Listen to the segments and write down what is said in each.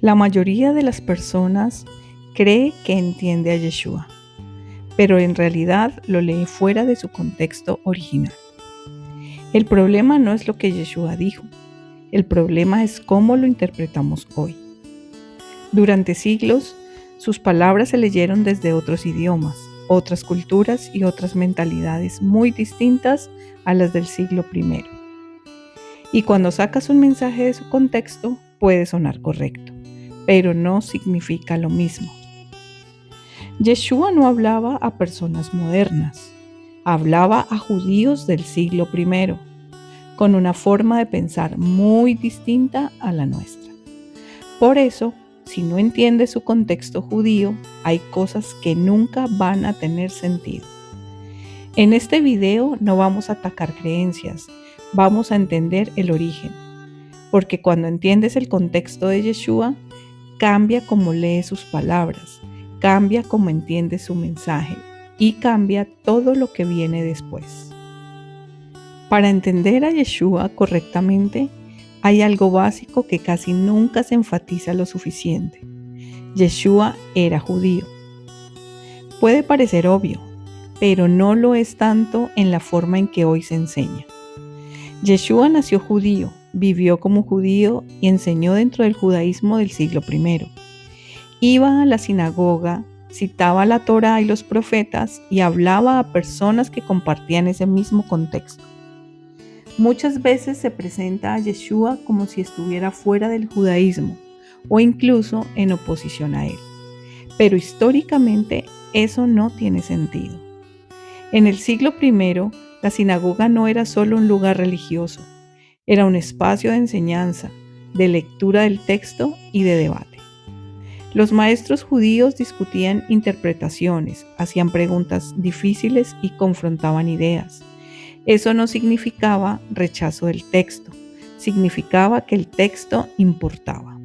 La mayoría de las personas cree que entiende a Yeshua, pero en realidad lo lee fuera de su contexto original. El problema no es lo que Yeshua dijo, el problema es cómo lo interpretamos hoy. Durante siglos, sus palabras se leyeron desde otros idiomas, otras culturas y otras mentalidades muy distintas a las del siglo I. Y cuando sacas un mensaje de su contexto, puede sonar correcto, pero no significa lo mismo. Yeshua no hablaba a personas modernas, hablaba a judíos del siglo I, con una forma de pensar muy distinta a la nuestra. Por eso, si no entiendes su contexto judío, hay cosas que nunca van a tener sentido. En este video no vamos a atacar creencias, vamos a entender el origen, porque cuando entiendes el contexto de Yeshua, cambia cómo lees sus palabras, cambia cómo entiendes su mensaje y cambia todo lo que viene después. Para entender a Yeshua correctamente, hay algo básico que casi nunca se enfatiza lo suficiente. Yeshua era judío. Puede parecer obvio, pero no lo es tanto en la forma en que hoy se enseña. Yeshua nació judío, vivió como judío y enseñó dentro del judaísmo del siglo I. Iba a la sinagoga, citaba la Torá y los profetas y hablaba a personas que compartían ese mismo contexto. Muchas veces se presenta a Yeshua como si estuviera fuera del judaísmo o incluso en oposición a él. Pero históricamente eso no tiene sentido. En el siglo I, la sinagoga no era solo un lugar religioso, era un espacio de enseñanza, de lectura del texto y de debate. Los maestros judíos discutían interpretaciones, hacían preguntas difíciles y confrontaban ideas. Eso no significaba rechazo del texto, significaba que el texto importaba.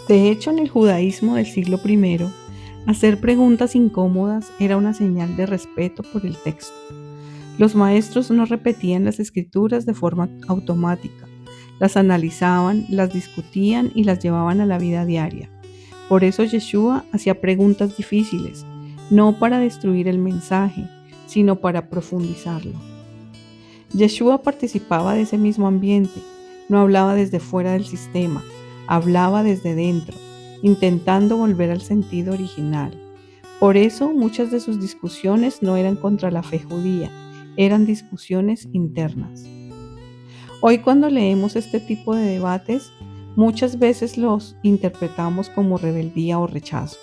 De hecho, en el judaísmo del siglo I, hacer preguntas incómodas era una señal de respeto por el texto. Los maestros no repetían las escrituras de forma automática, las analizaban, las discutían y las llevaban a la vida diaria. Por eso Yeshua hacía preguntas difíciles, no para destruir el mensaje, sino para profundizarlo. Yeshua participaba de ese mismo ambiente, no hablaba desde fuera del sistema, hablaba desde dentro, intentando volver al sentido original. Por eso muchas de sus discusiones no eran contra la fe judía, eran discusiones internas. Hoy cuando leemos este tipo de debates, muchas veces los interpretamos como rebeldía o rechazo,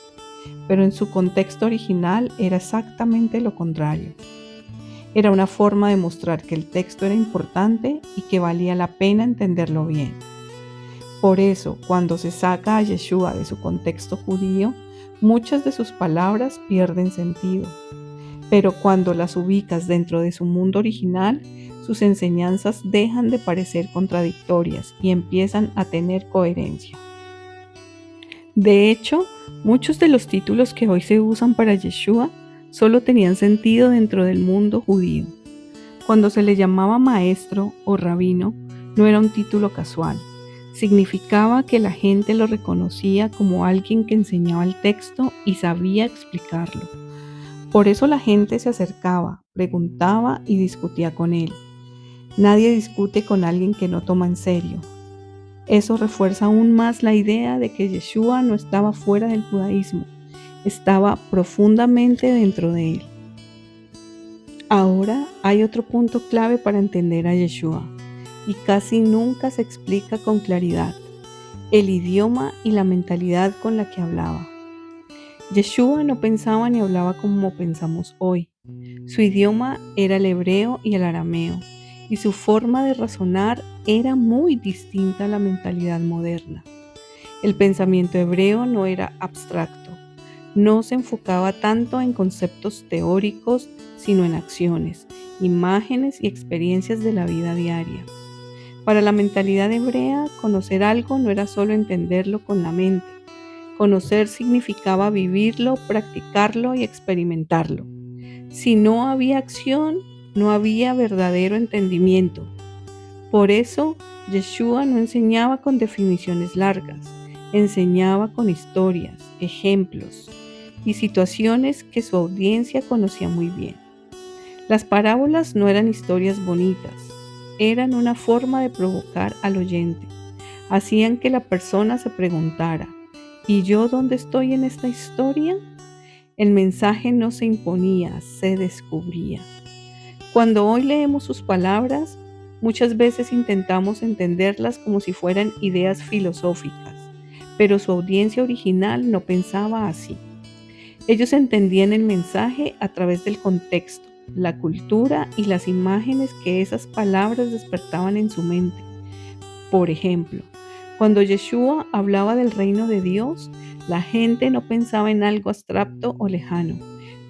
pero en su contexto original era exactamente lo contrario. Era una forma de mostrar que el texto era importante y que valía la pena entenderlo bien. Por eso, cuando se saca a Yeshua de su contexto judío, muchas de sus palabras pierden sentido. Pero cuando las ubicas dentro de su mundo original, sus enseñanzas dejan de parecer contradictorias y empiezan a tener coherencia. De hecho, muchos de los títulos que hoy se usan para Yeshua solo tenían sentido dentro del mundo judío. Cuando se le llamaba maestro o rabino, no era un título casual. Significaba que la gente lo reconocía como alguien que enseñaba el texto y sabía explicarlo. Por eso la gente se acercaba, preguntaba y discutía con él. Nadie discute con alguien que no toma en serio. Eso refuerza aún más la idea de que Yeshua no estaba fuera del judaísmo, estaba profundamente dentro de él. Ahora hay otro punto clave para entender a Yeshua, y casi nunca se explica con claridad: el idioma y la mentalidad con la que hablaba. Yeshua no pensaba ni hablaba como pensamos hoy. Su idioma era el hebreo y el arameo, y su forma de razonar era muy distinta a la mentalidad moderna. El pensamiento hebreo no era abstracto, no se enfocaba tanto en conceptos teóricos, sino en acciones, imágenes y experiencias de la vida diaria. Para la mentalidad hebrea, conocer algo no era solo entenderlo con la mente. Conocer significaba vivirlo, practicarlo y experimentarlo. Si no había acción, no había verdadero entendimiento. Por eso, Yeshua no enseñaba con definiciones largas. Enseñaba con historias, ejemplos y situaciones que su audiencia conocía muy bien. Las parábolas no eran historias bonitas, eran una forma de provocar al oyente. Hacían que la persona se preguntara, ¿y yo dónde estoy en esta historia? El mensaje no se imponía, se descubría. Cuando hoy leemos sus palabras, muchas veces intentamos entenderlas como si fueran ideas filosóficas, pero su audiencia original no pensaba así. Ellos entendían el mensaje a través del contexto, la cultura y las imágenes que esas palabras despertaban en su mente. Por ejemplo, cuando Yeshua hablaba del reino de Dios, la gente no pensaba en algo abstracto o lejano,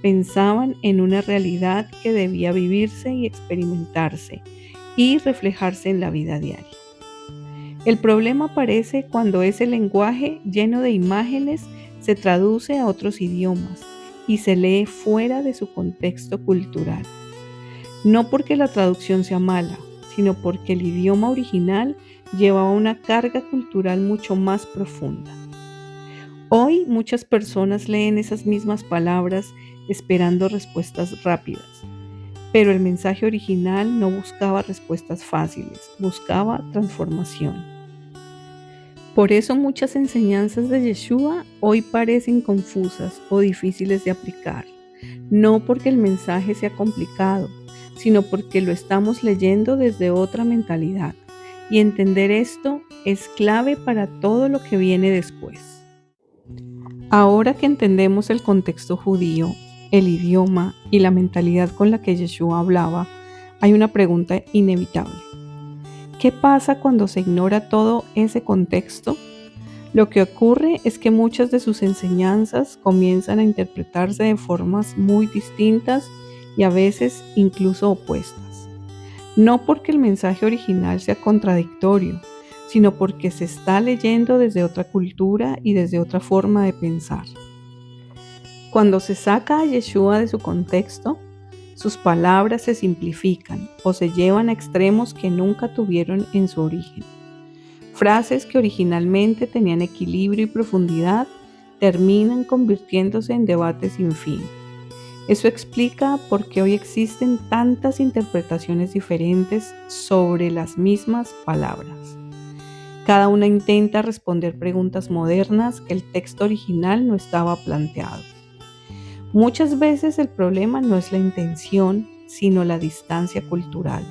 pensaban en una realidad que debía vivirse y experimentarse y reflejarse en la vida diaria. El problema aparece cuando ese lenguaje lleno de imágenes se traduce a otros idiomas y se lee fuera de su contexto cultural. No porque la traducción sea mala, sino porque el idioma original llevaba una carga cultural mucho más profunda. Hoy muchas personas leen esas mismas palabras esperando respuestas rápidas, pero el mensaje original no buscaba respuestas fáciles, buscaba transformación. Por eso muchas enseñanzas de Yeshua hoy parecen confusas o difíciles de aplicar, no porque el mensaje sea complicado, sino porque lo estamos leyendo desde otra mentalidad, y entender esto es clave para todo lo que viene después. Ahora que entendemos el contexto judío, el idioma y la mentalidad con la que Yeshua hablaba, hay una pregunta inevitable. ¿Qué pasa cuando se ignora todo ese contexto? Lo que ocurre es que muchas de sus enseñanzas comienzan a interpretarse de formas muy distintas y a veces incluso opuestas. No porque el mensaje original sea contradictorio, sino porque se está leyendo desde otra cultura y desde otra forma de pensar. Cuando se saca a Yeshua de su contexto, sus palabras se simplifican o se llevan a extremos que nunca tuvieron en su origen. Frases que originalmente tenían equilibrio y profundidad terminan convirtiéndose en debates sin fin. Eso explica por qué hoy existen tantas interpretaciones diferentes sobre las mismas palabras. Cada una intenta responder preguntas modernas que el texto original no estaba planteado. Muchas veces el problema no es la intención, sino la distancia cultural.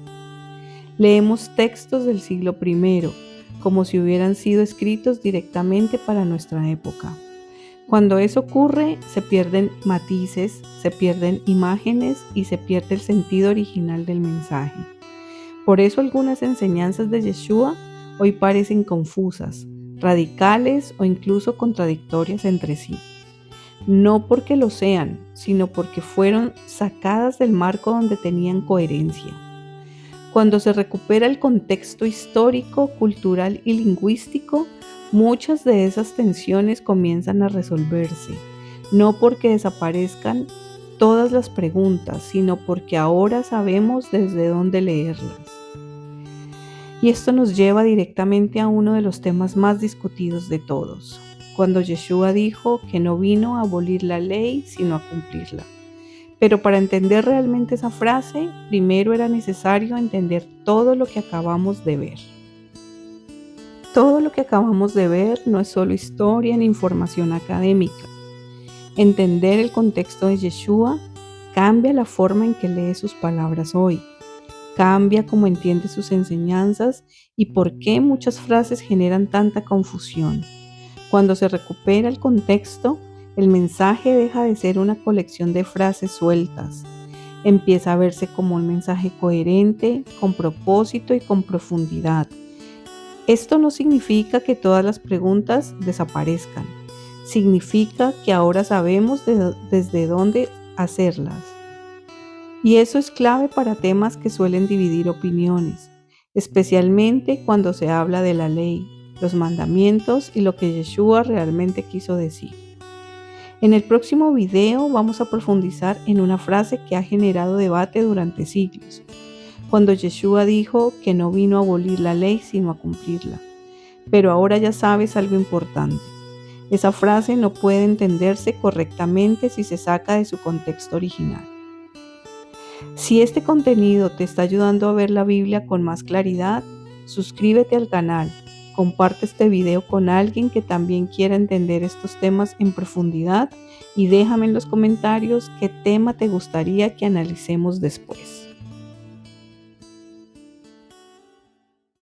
Leemos textos del siglo I como si hubieran sido escritos directamente para nuestra época. Cuando eso ocurre, se pierden matices, se pierden imágenes y se pierde el sentido original del mensaje. Por eso algunas enseñanzas de Yeshua hoy parecen confusas, radicales o incluso contradictorias entre sí. No porque lo sean, sino porque fueron sacadas del marco donde tenían coherencia. Cuando se recupera el contexto histórico, cultural y lingüístico, muchas de esas tensiones comienzan a resolverse, no porque desaparezcan todas las preguntas, sino porque ahora sabemos desde dónde leerlas. Y esto nos lleva directamente a uno de los temas más discutidos de todos, cuando Yeshua dijo que no vino a abolir la ley, sino a cumplirla. Pero para entender realmente esa frase, primero era necesario entender todo lo que acabamos de ver. Todo lo que acabamos de ver no es solo historia ni información académica. Entender el contexto de Yeshua cambia la forma en que lee sus palabras hoy, cambia cómo entiende sus enseñanzas y por qué muchas frases generan tanta confusión. Cuando se recupera el contexto, el mensaje deja de ser una colección de frases sueltas. Empieza a verse como un mensaje coherente, con propósito y con profundidad. Esto no significa que todas las preguntas desaparezcan. Significa que ahora sabemos desde dónde hacerlas. Y eso es clave para temas que suelen dividir opiniones, especialmente cuando se habla de la ley, los mandamientos y lo que Yeshua realmente quiso decir. En el próximo video vamos a profundizar en una frase que ha generado debate durante siglos, cuando Yeshua dijo que no vino a abolir la ley sino a cumplirla. pero ahora ya sabes algo importante. Esa frase no puede entenderse correctamente si se saca de su contexto original. Si este contenido te está ayudando a ver la Biblia con más claridad, suscríbete al canal, comparte este video con alguien que también quiera entender estos temas en profundidad y déjame en los comentarios qué tema te gustaría que analicemos después.